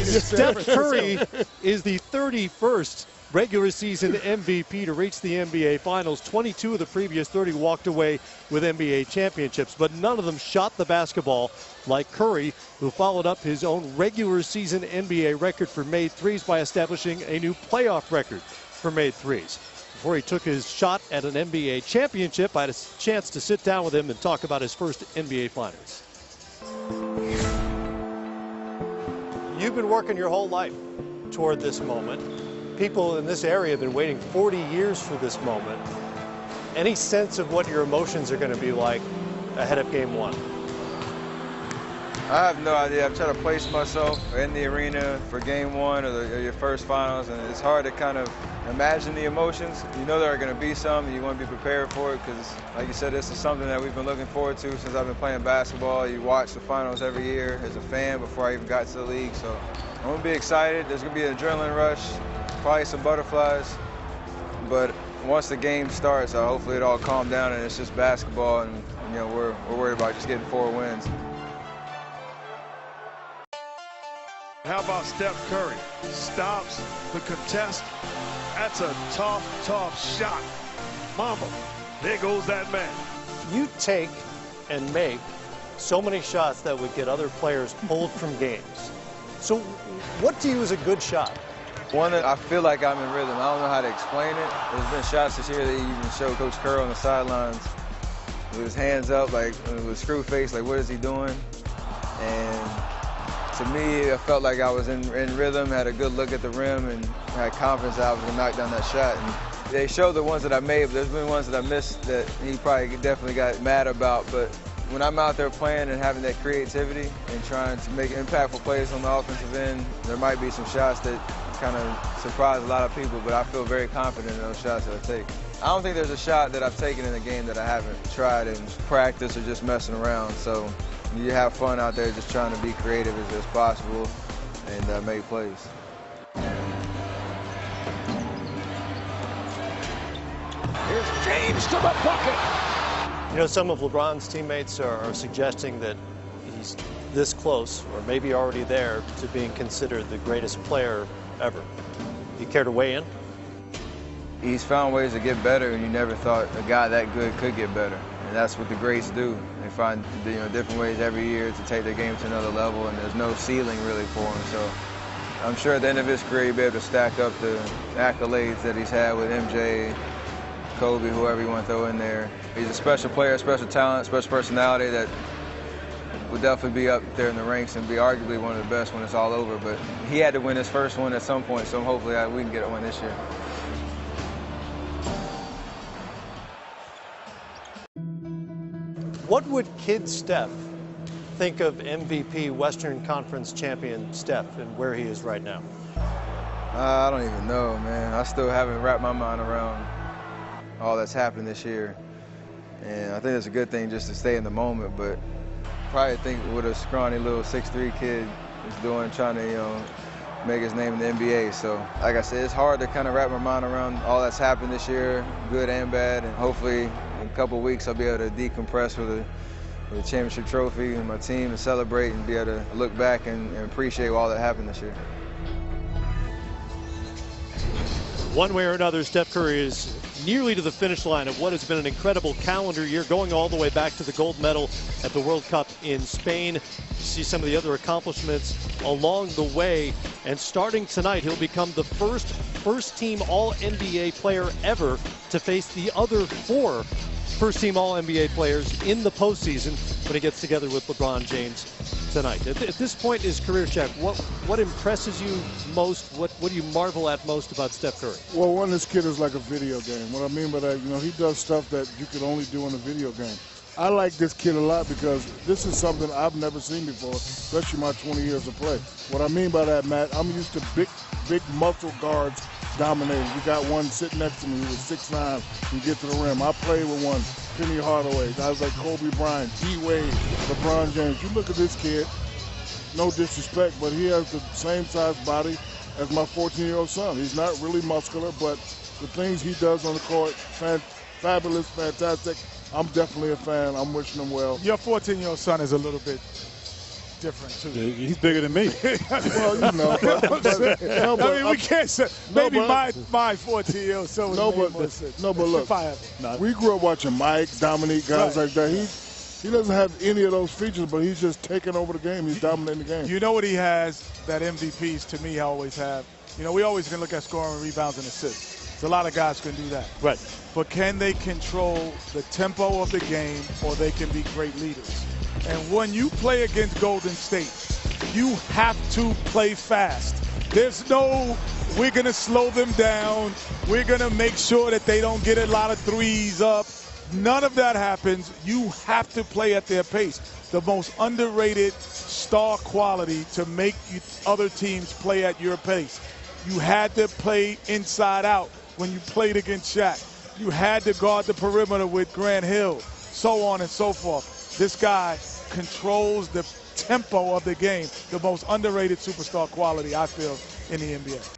Steph Curry is the 31st regular season MVP to reach the NBA Finals. 22 of the previous 30 walked away with NBA championships, but none of them shot the basketball like Curry, who followed up his own regular season NBA record for made threes by establishing a new playoff record for made threes. Before he took his shot at an NBA championship, I had a chance to sit down with him and talk about his first NBA Finals. You've been working your whole life toward this moment. People in this area have been waiting 40 years for this moment. Any sense of what your emotions are going to be like ahead of Game 1? I have no idea. I'm trying to place myself in the arena for Game 1 or your first finals, and it's hard to kind of imagine the emotions. You know there are going to be some, and you want to be prepared for it because, like you said, this is something that we've been looking forward to since I've been playing basketball. You watch the finals every year as a fan before I even got to the league, so I'm going to be excited. There's going to be an adrenaline rush, probably some butterflies, but once the game starts, hopefully it all calms down and it's just basketball, and you know we're worried about just getting 4 wins. How about Steph Curry? Stops the contest. That's a tough, tough shot. Mama, there goes that man. You take and make so many shots that would get other players pulled from games. So what to you is a good shot? One that I feel like I'm in rhythm. I don't know how to explain it. There's been shots this year that even showed Coach Kerr on the sidelines with his hands up, like with screw face, like what is he doing? And to me, I felt like I was in rhythm, had a good look at the rim, and had confidence that I was going to knock down that shot. And they showed the ones that I made, but there's been ones that I missed that he probably definitely got mad about. But when I'm out there playing and having that creativity and trying to make impactful plays on the offensive end, there might be some shots that kind of surprise a lot of people, but I feel very confident in those shots that I take. I don't think there's a shot that I've taken in the game that I haven't tried in practice or just messing around. So you have fun out there just trying to be creative as possible and make plays. Here's James to the bucket. You know, some of LeBron's teammates are suggesting that he's this close, or maybe already there, to being considered the greatest player ever. You care to weigh in? He's found ways to get better, and you never thought a guy that good could get better. And that's what the greats do. They find different ways every year to take their game to another level, and there's no ceiling really for him. So I'm sure at the end of his career he'll be able to stack up the accolades that he's had with MJ, Kobe, whoever you want to throw in there. He's a special player, special talent, special personality that will definitely be up there in the ranks and be arguably one of the best when it's all over. But he had to win his first one at some point, so hopefully we can get one this year. What would kid Steph think of MVP Western Conference champion Steph and where he is right now? I don't even know, man. I still haven't wrapped my mind around all that's happened this year. And I think it's a good thing just to stay in the moment, but probably think what a scrawny little 6'3" kid is doing, trying to, make his name in the NBA. So, like I said, it's hard to kind of wrap my mind around all that's happened this year, good and bad, and hopefully in a couple of weeks I'll be able to decompress with a championship trophy and my team and celebrate and be able to look back and appreciate all that happened this year. One way or another, Steph Curry is nearly to the finish line of what has been an incredible calendar year, going all the way back to the gold medal at the World Cup in Spain. You see some of the other accomplishments along the way, and starting tonight, he'll become the first-team All-NBA player ever to face the other 4 first-team All-NBA players in the postseason when he gets together with LeBron James tonight. At this point in his career, Shaq, what impresses you most? What do you marvel at most about Steph Curry? Well, one, this kid is like a video game. What I mean by that, he does stuff that you can only do in a video game. I like this kid a lot because this is something I've never seen before, especially my 20 years of play. What I mean by that, Matt, I'm used to big muscle guards dominating. We got one sitting next to me who was 6'9", and get to the rim. I played with one, Penny Hardaway, guys like Kobe Bryant, D-Wade, LeBron James. You look at this kid, no disrespect, but he has the same size body as my 14-year-old son. He's not really muscular, but the things he does on the court, fabulous, fantastic. I'm definitely a fan. I'm wishing him well. Your 14-year-old son is a little bit different too. Yeah, he's bigger than me. Well, you know, I mean, we can't say maybe my 14 year old son. No, but look, we grew up watching Mike, Dominique, guys like that. He doesn't have any of those features, but he's just taking over the game. He's dominating the game. You know what he has that MVPs to me always have? You know, we always can look at scoring, rebounds, and assists. There's a lot of guys can do that. Right. But can they control the tempo of the game, or they can be great leaders? And when you play against Golden State, you have to play fast. There's no, we're going to slow them down. We're going to make sure that they don't get a lot of threes up. None of that happens. You have to play at their pace. The most underrated star quality to make other teams play at your pace. You had to play inside out when you played against Shaq. You had to guard the perimeter with Grant Hill, so on and so forth. This guy controls the tempo of the game, the most underrated superstar quality, I feel, in the NBA.